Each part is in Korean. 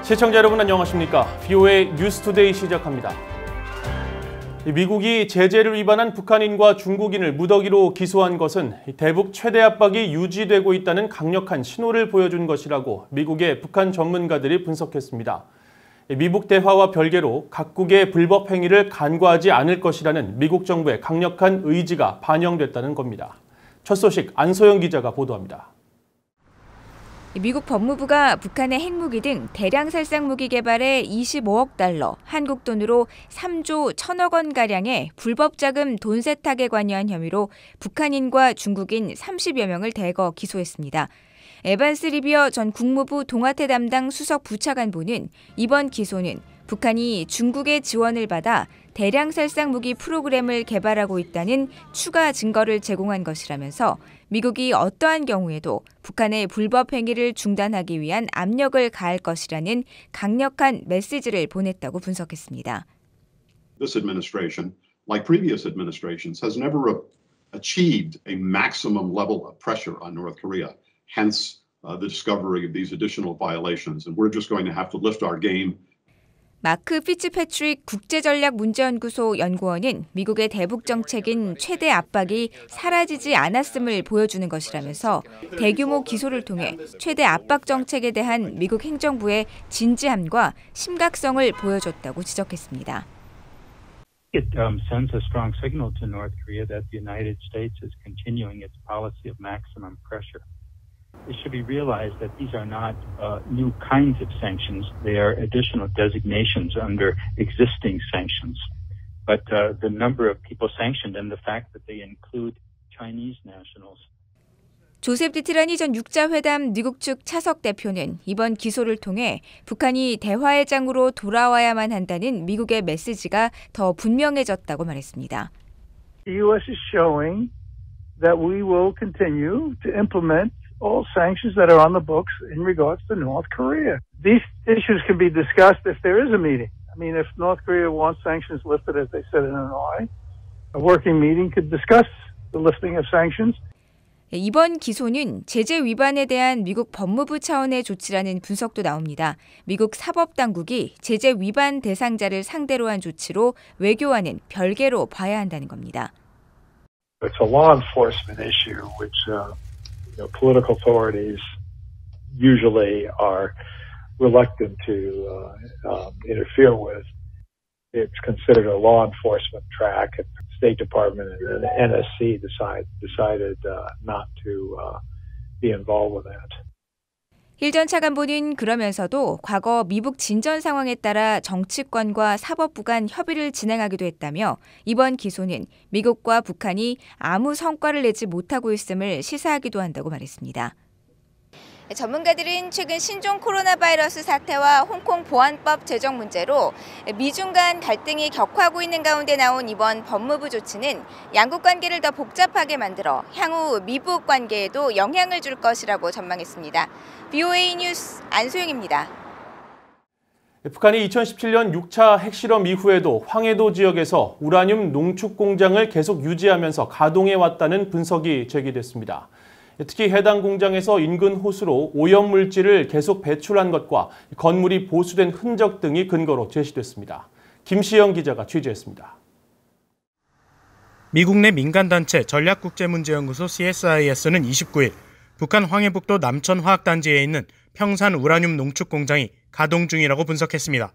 시청자 여러분 안녕하십니까? VOA 뉴스투데이 시작합니다. 미국이 제재를 위반한 북한인과 중국인을 무더기로 기소한 것은 대북 최대 압박이 유지되고 있다는 강력한 신호를 보여준 것이라고 미국의 북한 전문가들이 분석했습니다. 미북 대화와 별개로 각국의 불법 행위를 간과하지 않을 것이라는 미국 정부의 강력한 의지가 반영됐다는 겁니다. 첫 소식 안소영 기자가 보도합니다. 미국 법무부가 북한의 핵무기 등 대량 살상 무기 개발에 25억 달러, 한국 돈으로 3조 1천억 원가량의 불법 자금 돈 세탁에 관여한 혐의로 북한인과 중국인 30여 명을 대거 기소했습니다. 에반스 리비어 전 국무부 동아태 담당 수석 부차관보는 이번 기소는 북한이 중국의 지원을 받아 대량 살상 무기 프로그램을 개발하고 있다는 추가 증거를 제공한 것이라면서 미국이 어떠한 경우에도 북한의 불법 행위를 중단하기 위한 압력을 가할 것이라는 강력한 메시지를 보냈다고 분석했습니다. This administration, like previous administrations, has never achieved a maximum level of pressure on North Korea. Hence, the discovery of these additional violations, and we're just going to have to lift our game. 마크 피츠패트릭 국제전략문제연구소 연구원은 미국의 대북 정책인 최대 압박이 사라지지 않았음을 보여주는 것이라면서 대규모 기소를 통해 최대 압박 정책에 대한 미국 행정부의 진지함과 심각성을 보여줬다고 지적했습니다. It sends a strong signal to North Korea that the United States is continuing its policy of maximum pressure. It should be realized that these are not new kinds of sanctions. They are additional designations under existing sanctions. But the number of people sanctioned and the fact that they include Chinese nationals. 조셉 디티라니 전 육자회담 미국 측 차석 대표는 이번 기소를 통해 북한이 대화의 장으로 돌아와야만 한다는 미국의 메시지가 더 분명해졌다고 말했습니다. The U.S. is showing that we will continue to implement all sanctions that are on the books in regards to North Korea. These issues can be discussed if there is a meeting. I mean, if North Korea wants sanctions lifted, as they said in Hanoi, a working meeting could discuss the lifting of sanctions. 이번 기소는 제재 위반에 대한 미국 법무부 차원의 조치라는 분석도 나옵니다. 미국 사법당국이 제재 위반 대상자를 상대로 한 조치로 외교와는 별개로 봐야 한다는 겁니다. It's a law enforcement issue, which political authorities usually are reluctant to interfere with. It's considered a law enforcement track, and the State Department and the NSC decided not to be involved with that. 힐 전 차관보는 그러면서도 과거 미북 진전 상황에 따라 정치권과 사법부 간 협의를 진행하기도 했다며 이번 기소는 미국과 북한이 아무 성과를 내지 못하고 있음을 시사하기도 한다고 말했습니다. 전문가들은 최근 신종 코로나 바이러스 사태와 홍콩 보안법 제정 문제로 미중 간 갈등이 격화하고 있는 가운데 나온 이번 법무부 조치는 양국 관계를 더 복잡하게 만들어 향후 미북 관계에도 영향을 줄 것이라고 전망했습니다. VOA 뉴스 안소영입니다. 북한이 2017년 6차 핵실험 이후에도 황해도 지역에서 우라늄 농축 공장을 계속 유지하면서 가동해왔다는 분석이 제기됐습니다. 특히 해당 공장에서 인근 호수로 오염물질을 계속 배출한 것과 건물이 보수된 흔적 등이 근거로 제시됐습니다. 김시영 기자가 취재했습니다. 미국 내 민간단체 전략국제문제연구소 CSIS는 29일 북한 황해북도 남천화학단지에 있는 평산 우라늄 농축 공장이 가동 중이라고 분석했습니다.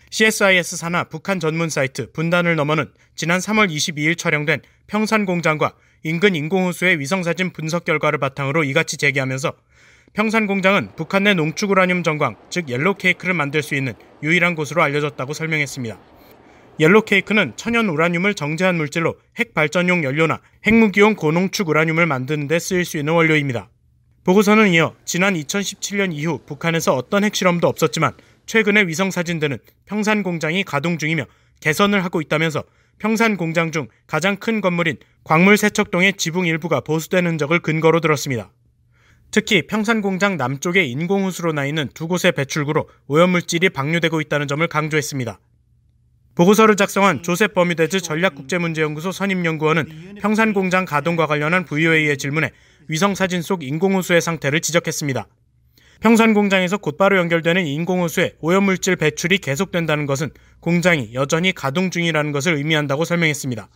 CSIS 산하 북한 전문 사이트 분단을 넘어는 지난 3월 22일 촬영된 평산 공장과 인근 인공호수의 위성사진 분석 결과를 바탕으로 이같이 제기하면서 평산 공장은 북한 내 농축 우라늄 정광, 즉 옐로우 케이크를 만들 수 있는 유일한 곳으로 알려졌다고 설명했습니다. 옐로우 케이크는 천연 우라늄을 정제한 물질로 핵 발전용 연료나 핵무기용 고농축 우라늄을 만드는 데 쓰일 수 있는 원료입니다. 보고서는 이어 지난 2017년 이후 북한에서 어떤 핵실험도 없었지만 최근의 위성사진들은 평산 공장이 가동 중이며 개선을 하고 있다면서 평산 공장 중 가장 큰 건물인 광물세척동의 지붕 일부가 보수된 흔적을 근거로 들었습니다. 특히 평산 공장 남쪽의 인공호수로 나 있는 두 곳의 배출구로 오염물질이 방류되고 있다는 점을 강조했습니다. 보고서를 작성한 조셉 버뮤데즈 전략국제문제연구소 선임연구원은 평산 공장 가동과 관련한 VOA의 질문에 위성사진 속 인공호수의 상태를 지적했습니다. 평산 공장에서 곧바로 연결되는 인공호수에 오염물질 배출이 계속된다는 것은 공장이 여전히 가동 중이라는 것을 의미한다고 설명했습니다.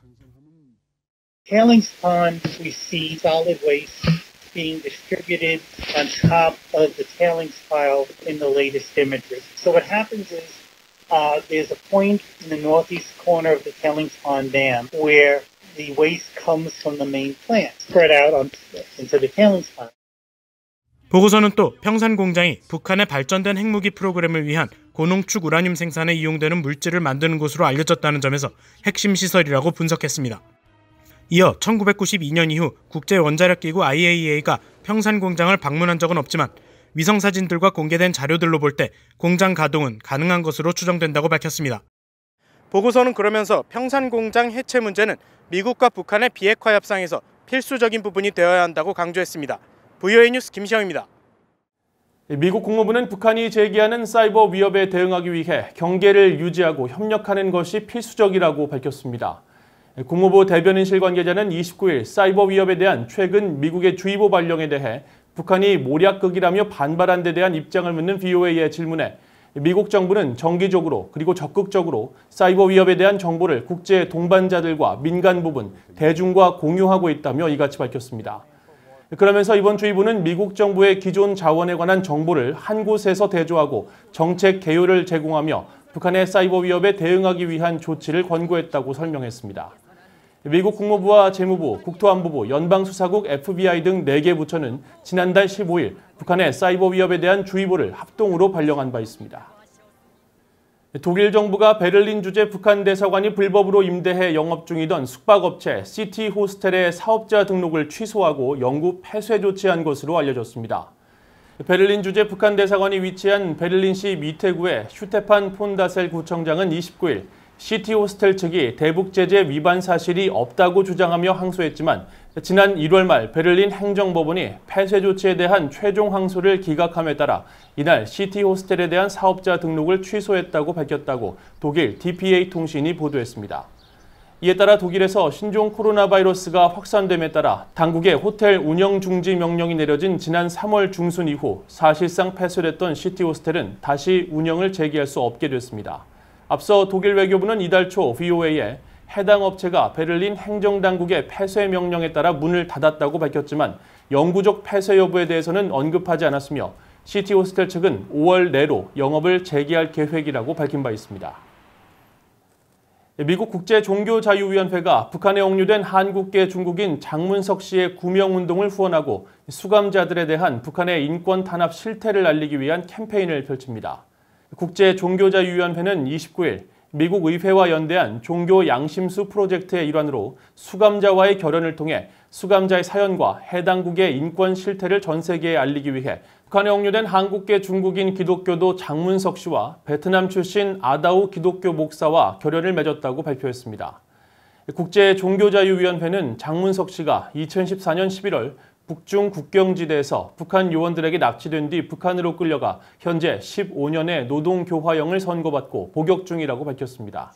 Tailings pond, we see solid waste being distributed on top of the tailings pile in the latest imagery. So what happens is there's a point in the northeast corner of the tailings pond dam where the waste comes from the main plant, spread out into the tailings pond. 보고서는 또 평산 공장이 북한의 발전된 핵무기 프로그램을 위한 고농축 우라늄 생산에 이용되는 물질을 만드는 곳으로 알려졌다는 점에서 핵심 시설이라고 분석했습니다. 이어 1992년 이후 국제원자력기구 IAEA가 평산 공장을 방문한 적은 없지만 위성사진들과 공개된 자료들로 볼 때 공장 가동은 가능한 것으로 추정된다고 밝혔습니다. 보고서는 그러면서 평산 공장 해체 문제는 미국과 북한의 비핵화 협상에서 필수적인 부분이 되어야 한다고 강조했습니다. VOA 뉴스 김시영입니다. 미국 국무부는 북한이 제기하는 사이버 위협에 대응하기 위해 경계를 유지하고 협력하는 것이 필수적이라고 밝혔습니다. 국무부 대변인실 관계자는 29일 사이버 위협에 대한 최근 미국의 주의보 발령에 대해 북한이 모략극이라며 반발한 데 대한 입장을 묻는 VOA의 질문에 미국 정부는 정기적으로 그리고 적극적으로 사이버 위협에 대한 정보를 국제 동반자들과 민간 부분, 대중과 공유하고 있다며 이같이 밝혔습니다. 그러면서 이번 주의보는 미국 정부의 기존 자원에 관한 정보를 한 곳에서 대조하고 정책 개요를 제공하며 북한의 사이버 위협에 대응하기 위한 조치를 권고했다고 설명했습니다. 미국 국무부와 재무부, 국토안보부, 연방수사국, FBI 등 4개 부처는 지난달 15일 북한의 사이버 위협에 대한 주의보를 합동으로 발령한 바 있습니다. 독일 정부가 베를린 주재 북한 대사관이 불법으로 임대해 영업 중이던 숙박업체 시티 호스텔의 사업자 등록을 취소하고 영구 폐쇄 조치한 것으로 알려졌습니다. 베를린 주재 북한 대사관이 위치한 베를린시 미테구의 슈테판 폰다셀 구청장은 29일 시티 호스텔 측이 대북 제재 위반 사실이 없다고 주장하며 항소했지만 지난 1월 말 베를린 행정법원이 폐쇄 조치에 대한 최종 항소를 기각함에 따라 이날 시티 호스텔에 대한 사업자 등록을 취소했다고 밝혔다고 독일 DPA 통신이 보도했습니다. 이에 따라 독일에서 신종 코로나 바이러스가 확산됨에 따라 당국의 호텔 운영 중지 명령이 내려진 지난 3월 중순 이후 사실상 폐쇄됐던 시티 호스텔은 다시 운영을 재개할 수 없게 됐습니다. 앞서 독일 외교부는 이달 초 VOA에 해당 업체가 베를린 행정당국의 폐쇄 명령에 따라 문을 닫았다고 밝혔지만 영구적 폐쇄 여부에 대해서는 언급하지 않았으며 시티 호스텔 측은 5월 내로 영업을 재개할 계획이라고 밝힌 바 있습니다. 미국 국제종교자유위원회가 북한에 억류된 한국계 중국인 장문석 씨의 구명운동을 후원하고 수감자들에 대한 북한의 인권 탄압 실태를 알리기 위한 캠페인을 펼칩니다. 국제종교자유위원회는 29일 미국 의회와 연대한 종교 양심수 프로젝트의 일환으로 수감자와의 결연을 통해 수감자의 사연과 해당국의 인권 실태를 전 세계에 알리기 위해 북한에 억류된 한국계 중국인 기독교도 장문석 씨와 베트남 출신 아다우 기독교 목사와 결연을 맺었다고 발표했습니다. 국제종교자유위원회는 장문석 씨가 2014년 11월 북중 국경지대에서 북한 요원들에게 납치된 뒤 북한으로 끌려가 현재 15년의 노동교화형을 선고받고 복역 중이라고 밝혔습니다.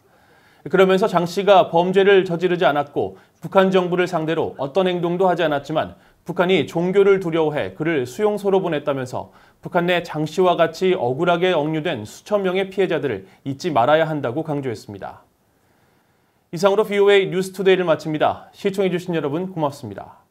그러면서 장 씨가 범죄를 저지르지 않았고 북한 정부를 상대로 어떤 행동도 하지 않았지만 북한이 종교를 두려워해 그를 수용소로 보냈다면서 북한 내 장 씨와 같이 억울하게 억류된 수천 명의 피해자들을 잊지 말아야 한다고 강조했습니다. 이상으로 VOA 뉴스투데이를 마칩니다. 시청해주신 여러분 고맙습니다.